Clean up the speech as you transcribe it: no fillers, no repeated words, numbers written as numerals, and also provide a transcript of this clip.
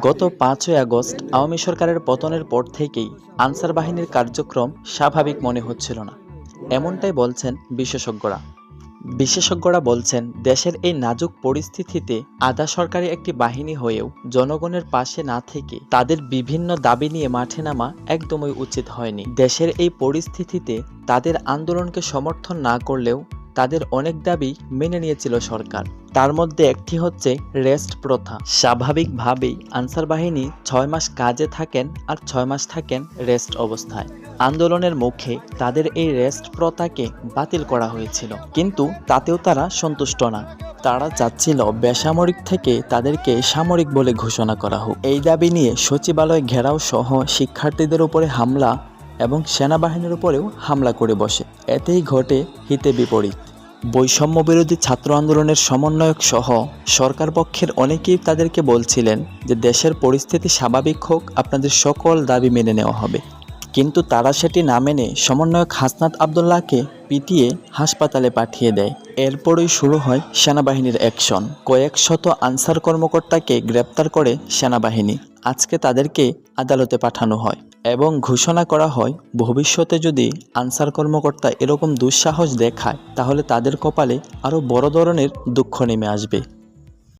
গত ৫ই আগস্ট আওয়ামী সরকারের পতনের পর থেকেই আনসার বাহিনীর কার্যক্রম স্বাভাবিক মনে হচ্ছিল না, এমনটাই বলছেন বিশেষজ্ঞরা। বিশেষজ্ঞরা বলছেন, দেশের এই নাজুক পরিস্থিতিতে আধা সরকারি একটি বাহিনী হয়েও জনগণের পাশে না থেকে তাদের বিভিন্ন দাবি নিয়ে মাঠে নামা একদমই উচিত হয়নি। দেশের এই পরিস্থিতিতে তাদের আন্দোলনকে সমর্থন না করলেও তাদের অনেক দাবি মেনে নিয়েছিল সরকার। তার মধ্যে একটি হচ্ছে রেস্ট প্রথা। স্বাভাবিকভাবেই আনসার বাহিনী ৬ মাস কাজে থাকেন আর ৬ মাস থাকেন রেস্ট অবস্থায়। আন্দোলনের মুখে তাদের এই রেস্ট প্রথাকে বাতিল করা হয়েছিল, কিন্তু তাতেও তারা সন্তুষ্ট না। তারা চাচ্ছিল বেসামরিক থেকে তাদেরকে সামরিক বলে ঘোষণা করা হোক। এই দাবি নিয়ে সচিবালয় ঘেরাও সহ শিক্ষার্থীদের উপরে হামলা এবং সেনাবাহিনীর উপরেও হামলা করে বসে। এতেই ঘটে হিতে বিপরীত। বৈষম্য বিরোধী ছাত্র আন্দোলনের সমন্বয়ক সহ সরকার পক্ষের অনেকেই তাদেরকে বলছিলেন যে দেশের পরিস্থিতি স্বাভাবিক হোক, আপনাদের সকল দাবি মেনে নেওয়া হবে। কিন্তু তারা সেটি না মেনে সমন্বয়ক হাসনাত আবদুল্লাহকে পিটিয়ে হাসপাতালে পাঠিয়ে দেয়। এরপরই শুরু হয় সেনাবাহিনীর অ্যাকশন। কয়েক শত আনসার কর্মকর্তাকে গ্রেপ্তার করে সেনাবাহিনী। আজকে তাদেরকে আদালতে পাঠানো হয় এবং ঘোষণা করা হয়, ভবিষ্যতে যদি আনসার কর্মকর্তা এরকম দুঃসাহস দেখায় তাহলে তাদের কপালে আরও বড় ধরনের দুঃখ নেমে আসবে।